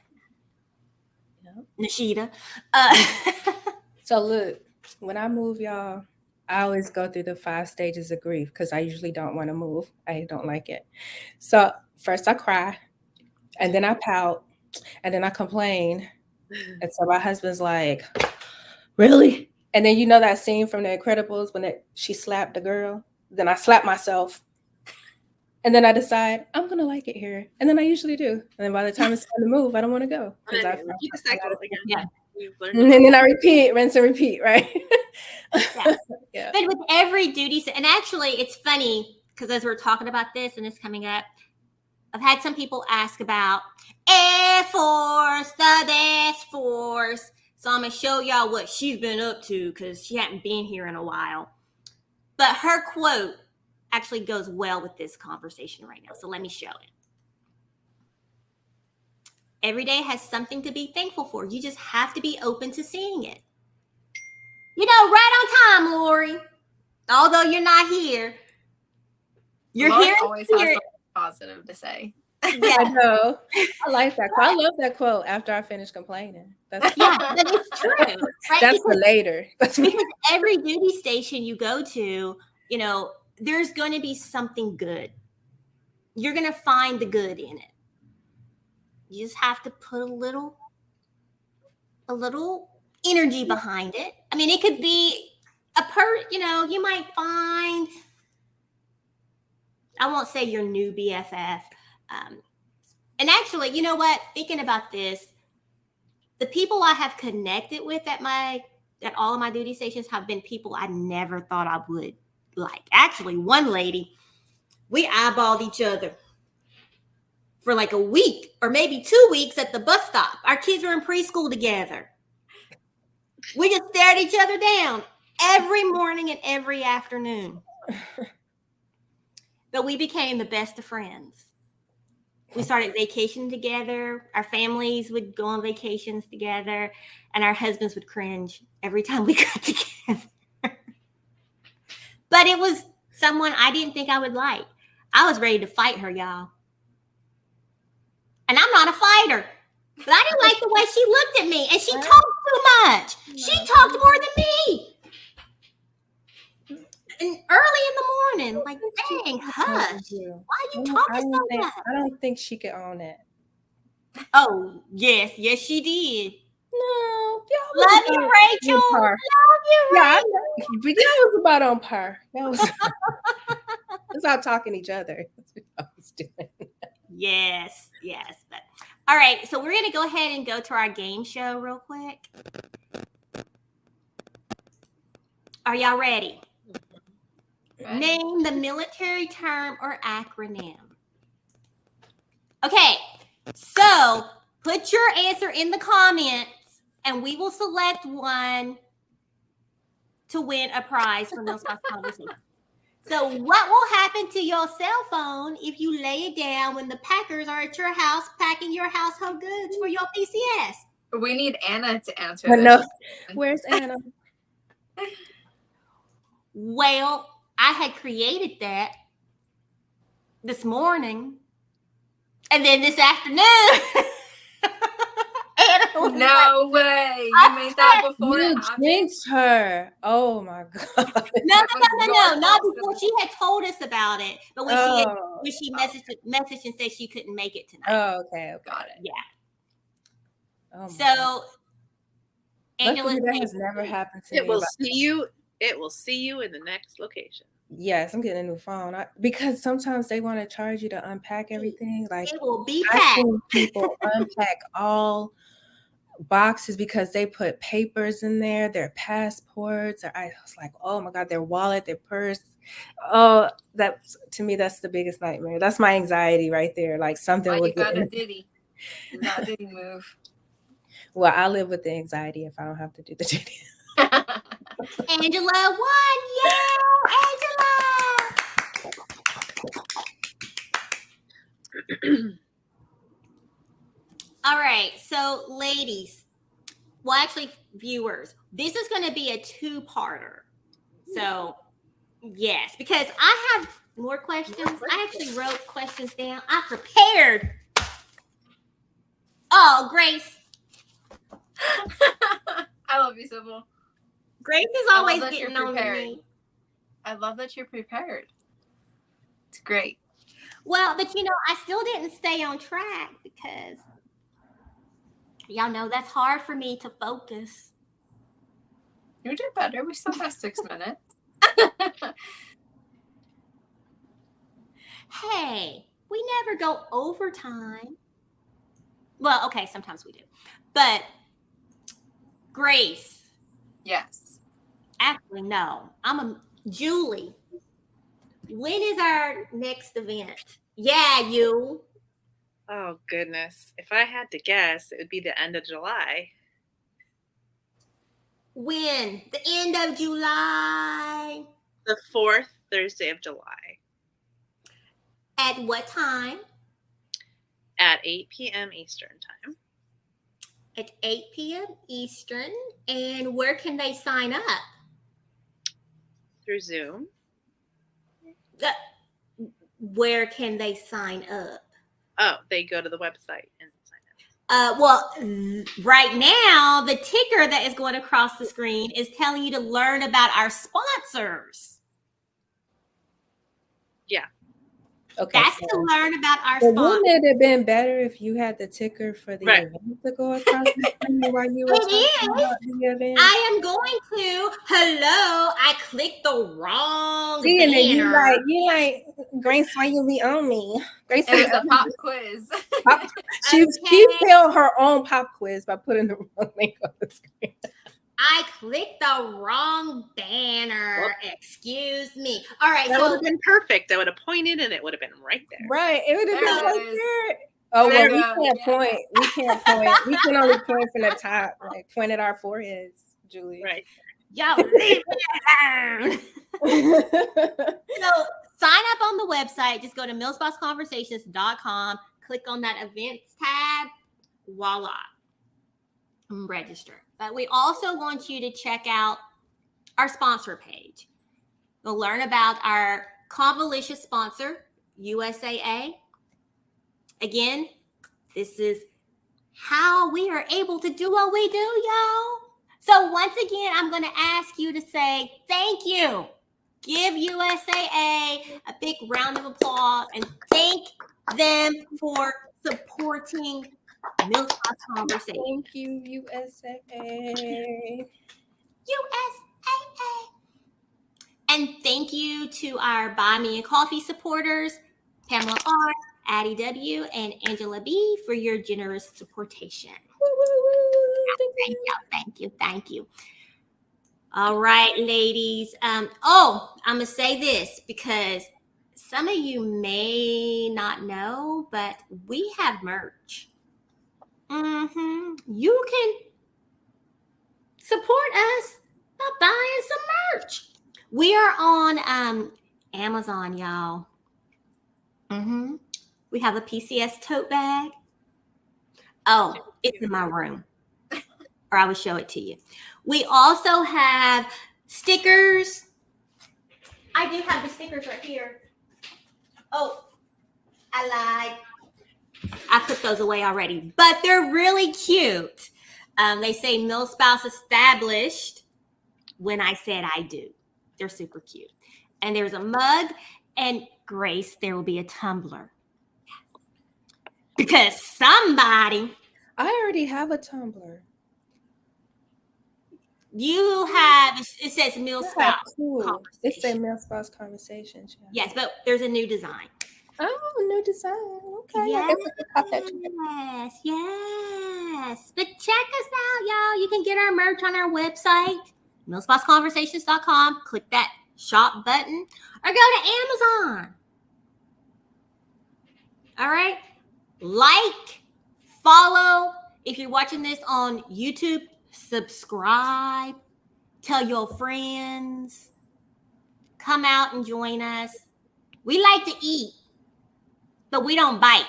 Speaker 1: Nashida.
Speaker 4: So look, when I move, y'all, I always go through the 5 stages of grief because I usually don't want to move. I don't like it. So first I cry, and then I pout, and then I complain. And so my husband's like, really? And then you know that scene from The Incredibles when she slapped the girl? Then I slap myself. And then I decide I'm going to like it here. And then I usually do. And then by the time it's time to move, I don't want to go.
Speaker 2: And then repeat the cycle again.
Speaker 1: Yeah.
Speaker 4: And then I repeat, rinse and repeat, right?
Speaker 1: Yeah.
Speaker 4: Yeah.
Speaker 1: But with every duty, and actually it's funny because as we're talking about this and it's coming up, I've had some people ask about Air Force, the Death Force. So I'm going to show y'all what she's been up to because she hadn't been here in a while. But her quote actually goes well with this conversation right now. So let me show it. Every day has something to be thankful for. You just have to be open to seeing it. You know, right on time, Lori. Although you're not here, you're
Speaker 3: Lori
Speaker 1: here.
Speaker 3: always has something positive to say.
Speaker 1: Yeah,
Speaker 4: I know. I like that quote. I love that quote after I finish complaining. That's
Speaker 1: yeah, but it's true. Right?
Speaker 4: That's for later.
Speaker 1: Because every duty station you go to, you know, there's going to be something good. You're going to find the good in it. You just have to put a little energy behind it. I mean, it could be you might find, I won't say your new BFF. And actually, you know what? Thinking about this, the people I have connected with at all of my duty stations have been people I never thought I would like. Actually, one lady, we eyeballed each other for like a week or maybe 2 weeks at the bus stop. Our kids were in preschool together. We just stared each other down every morning and every afternoon. But we became the best of friends. We started vacationing together. Our families would go on vacations together, and our husbands would cringe every time we got together. But it was someone I didn't think I would like. I was ready to fight her, y'all. And I'm not a fighter, but I didn't like the way she looked at me, and she talked too much. She talked more than me. And early in the morning, like, dang, hush. Why are you talking so much?
Speaker 4: I don't think she could own it.
Speaker 1: Oh, yes, she did.
Speaker 4: No,
Speaker 1: Love you, Rachel. Love you, Rachel.
Speaker 4: But that was about on par. That was it's all talking to each other. That's what I was doing.
Speaker 1: Yes. But all right, so we're gonna go ahead and go to our game show real quick. Are y'all ready? Name the military term or acronym. Okay, so put your answer in the comments and we will select one to win a prize from Millspots Conversation. So what will happen to your cell phone if you lay it down when the packers are at your house packing your household goods for your PCS?
Speaker 3: We need Anna to answer
Speaker 4: But
Speaker 3: this.
Speaker 4: no, where's Anna?
Speaker 1: Well, I had created that this morning, and then this afternoon. Anna was like,
Speaker 3: No way. You made that before it
Speaker 4: You
Speaker 3: happened?
Speaker 4: jinxed her. Oh my god.
Speaker 1: no,
Speaker 3: It was your
Speaker 1: not
Speaker 3: fault,
Speaker 1: before.
Speaker 3: so-
Speaker 1: She had told us about it, but when she messaged and said she couldn't make it tonight.
Speaker 4: Oh, okay.
Speaker 3: Got it.
Speaker 1: Yeah.
Speaker 4: Oh my God.
Speaker 1: So
Speaker 4: Luckily,
Speaker 1: Angela's
Speaker 4: that has never happened to
Speaker 2: It
Speaker 4: me.
Speaker 2: will
Speaker 4: but-
Speaker 2: see you. It will see you in the next location.
Speaker 4: Yes, I'm getting a new phone because sometimes they want to charge you to unpack everything. Like
Speaker 1: it will be
Speaker 4: I've
Speaker 1: packed.
Speaker 4: seen people unpack all boxes because they put papers in there, their passports, or I was like, oh my God, their wallet, their purse. Oh, that's to me, that's the biggest nightmare. That's my anxiety right there. Like something
Speaker 3: Why
Speaker 4: will
Speaker 3: you
Speaker 4: get
Speaker 3: got a
Speaker 4: in.
Speaker 3: Diddy? You got a Diddy move.
Speaker 4: Well, I live with the anxiety if I don't have to do the duty.
Speaker 1: Angela won. Yeah, Angela. All right. So, ladies, well, actually, viewers, this is going to be a two-parter. So, yes, because I have more questions. I actually wrote questions down. I prepared. Oh, Grace.
Speaker 3: I love you, Sybil.
Speaker 1: Grace is
Speaker 3: I love
Speaker 1: always
Speaker 3: that
Speaker 1: getting
Speaker 3: you're
Speaker 1: on
Speaker 3: prepared.
Speaker 1: me.
Speaker 3: I love that you're prepared. It's great.
Speaker 1: Well, but I still didn't stay on track because y'all know that's hard for me to focus.
Speaker 3: You did better. We still got 6 minutes.
Speaker 1: Hey, we never go overtime. Well, okay, sometimes we do. But Grace,
Speaker 3: Yes.
Speaker 1: actually, no. Julie. When is our next event? Yeah, you.
Speaker 2: Oh goodness! If I had to guess, it would be the end of July.
Speaker 1: When? The end of July.
Speaker 2: The 4th Thursday of July
Speaker 1: At what time?
Speaker 2: at 8 p.m. Eastern time.
Speaker 1: At 8 p.m. Eastern. And where can they sign up?
Speaker 2: Through Zoom.
Speaker 1: Where can they sign up?
Speaker 2: Oh, they go to the website and sign up.
Speaker 1: Well, right now, the ticker that is going across the screen is telling you to learn about our sponsors.
Speaker 2: Yeah.
Speaker 4: Okay.
Speaker 1: That's to learn about our
Speaker 4: But
Speaker 1: sponsors.
Speaker 4: wouldn't it have been better if you had the ticker for the
Speaker 2: Right.
Speaker 4: event to go across the screen while you were
Speaker 1: It
Speaker 4: talking
Speaker 1: is.
Speaker 4: about the event?
Speaker 1: I am going to. Hello, I clicked the wrong
Speaker 4: See, and then
Speaker 1: banner.
Speaker 4: you like, Grace, why you be on me? Grace,
Speaker 3: It was a pop quiz.
Speaker 4: she
Speaker 1: Okay.
Speaker 4: failed her own pop quiz by putting the wrong link on the screen.
Speaker 1: I clicked the wrong banner. Excuse me. All right,
Speaker 2: That would
Speaker 1: so
Speaker 2: have been perfect. I would have pointed and it would have been right there.
Speaker 4: Right. It would have
Speaker 3: There
Speaker 4: been
Speaker 3: it
Speaker 4: right
Speaker 3: is.
Speaker 4: there. Oh,
Speaker 3: There
Speaker 4: well,
Speaker 3: you
Speaker 4: we
Speaker 3: go.
Speaker 4: can't
Speaker 3: Yeah.
Speaker 4: point. We can't point. We can only point from the top, like point at our foreheads, Julie.
Speaker 2: Right.
Speaker 1: yo, leave me alone. So sign up on the website. Just go to millsbossconversations.com, click on that events tab, voila, register. But we also want you to check out our sponsor page. You'll learn about our Convolicious sponsor, USAA. Again, this is how we are able to do what we do, y'all. So once again, I'm going to ask you to say thank you. Give USAA a big round of applause and thank them for supporting Millsboss Conversation.
Speaker 4: Thank you, USAA.
Speaker 1: USAA. And thank you to our Buy Me a Coffee supporters, Pamela R., Addie W., and Angela B. for your generous supportation. Thank you. All right, ladies. I'm going to say this because some of you may not know, but we have merch. You can support us by buying some merch. We are on Amazon, y'all. We have a PCS tote bag. Oh, it's in my room. Or I will show it to you. We also have stickers. I do have the stickers right here. Oh, I put those away already, but they're really cute. They say Mill Spouse established when I said I do. They're super cute. And there's a mug, and Grace, there will be a tumbler. Because somebody.
Speaker 4: I already have a tumbler.
Speaker 1: You have, it says Mill Spouse.
Speaker 4: Cool. It says Mill Spouse Conversations. Yeah.
Speaker 1: Yes, but there's a new design.
Speaker 4: Oh, new design. Okay.
Speaker 1: Yes. But check us out, y'all. You can get our merch on our website, millspouseconversations.com. Click that shop button or go to Amazon. All right. Like, follow. If you're watching this on YouTube, subscribe. Tell your friends. Come out and join us. We like to eat, but we don't bite.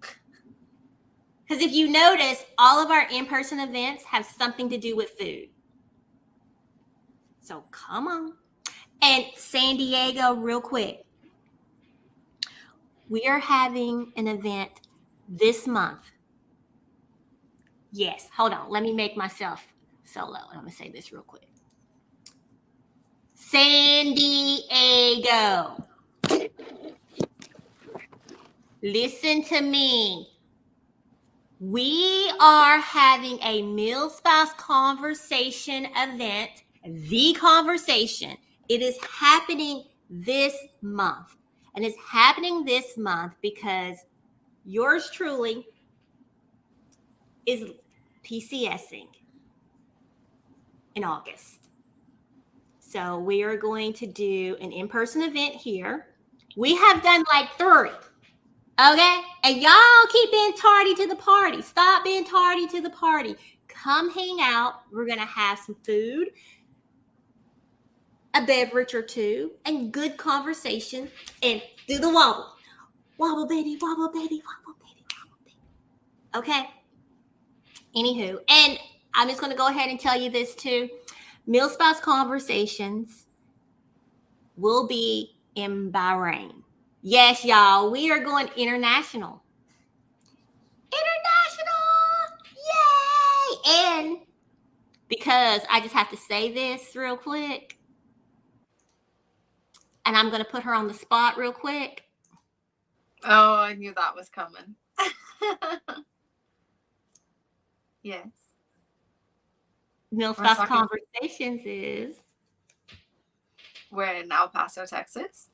Speaker 1: Because if you notice, all of our in-person events have something to do with food. So come on. And San Diego, real quick. We are having an event this month. Yes, hold on. Let me make myself solo. I'm going to say this real quick. San Diego. Listen to me. We are having a Mill Spouse Conversation event, The Conversation. It is happening this month. And it's happening this month because yours truly is PCSing in August. So we are going to do an in-person event here. We have done like 3. Okay? And y'all keep being tardy to the party. Stop being tardy to the party. Come hang out. We're going to have some food, a beverage or two, and good conversation. And do the wobble. Wobble, baby, wobble, baby, wobble, baby, wobble, baby. Okay? Anywho, and I'm just going to go ahead and tell you this too. Mill Spouse Conversations will be in Bahrain. Yes, y'all, we are going international. Yay! And because I just have to say this real quick, and I'm going to put her on the spot real quick.
Speaker 3: Oh, I knew that was coming. Yes.
Speaker 1: Mill Spouse Conversations is.
Speaker 3: We're in El Paso, Texas.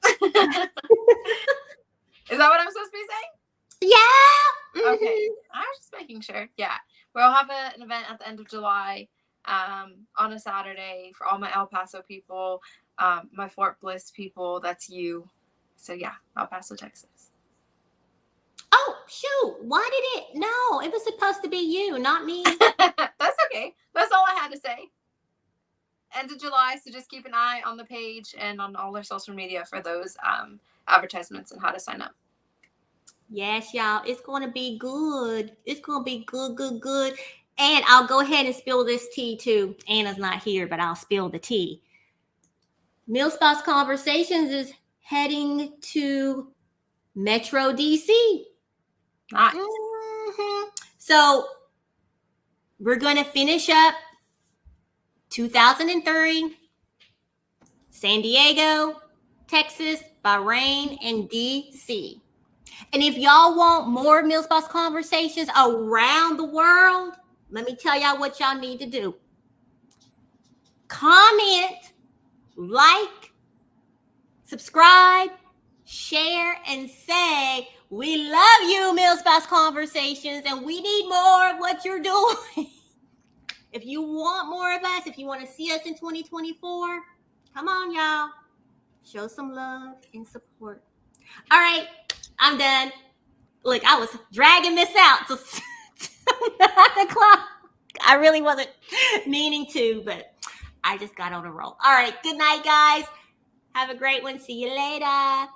Speaker 3: Is that what I'm supposed to be saying?
Speaker 1: Yeah.
Speaker 3: Mm-hmm. Okay. I was just making sure. Yeah. We'll have an event at the end of July on a Saturday for all my El Paso people, my Fort Bliss people. That's you. So, yeah, El Paso, Texas.
Speaker 1: Oh, shoot. Why did it? No, it was supposed to be you, not me.
Speaker 3: That's okay. That's all I had to say. End of July, so just keep an eye on the page and on all our social media for those advertisements and how to sign up.
Speaker 1: Yes, y'all. It's going to be good. It's going to be good. And I'll go ahead and spill this tea too. Anna's not here, but I'll spill the tea. Mill Spouse Conversations is heading to Metro DC.
Speaker 3: Nice.
Speaker 1: Mm-hmm. So we're going to finish up 2003, San Diego, Texas, Bahrain, and DC. And if y'all want more Mill Spouse Conversations around the world, let me tell y'all what y'all need to do. Comment, like, subscribe, share, and say, we love you, Mill Spouse Conversations, and we need more of what you're doing. If you want more of us, if you want to see us in 2024, come on, y'all. Show some love and support. All right, I'm done. Look, I was dragging this out till 9 o'clock. I really wasn't meaning to, but I just got on a roll. All right, good night, guys. Have a great one. See you later.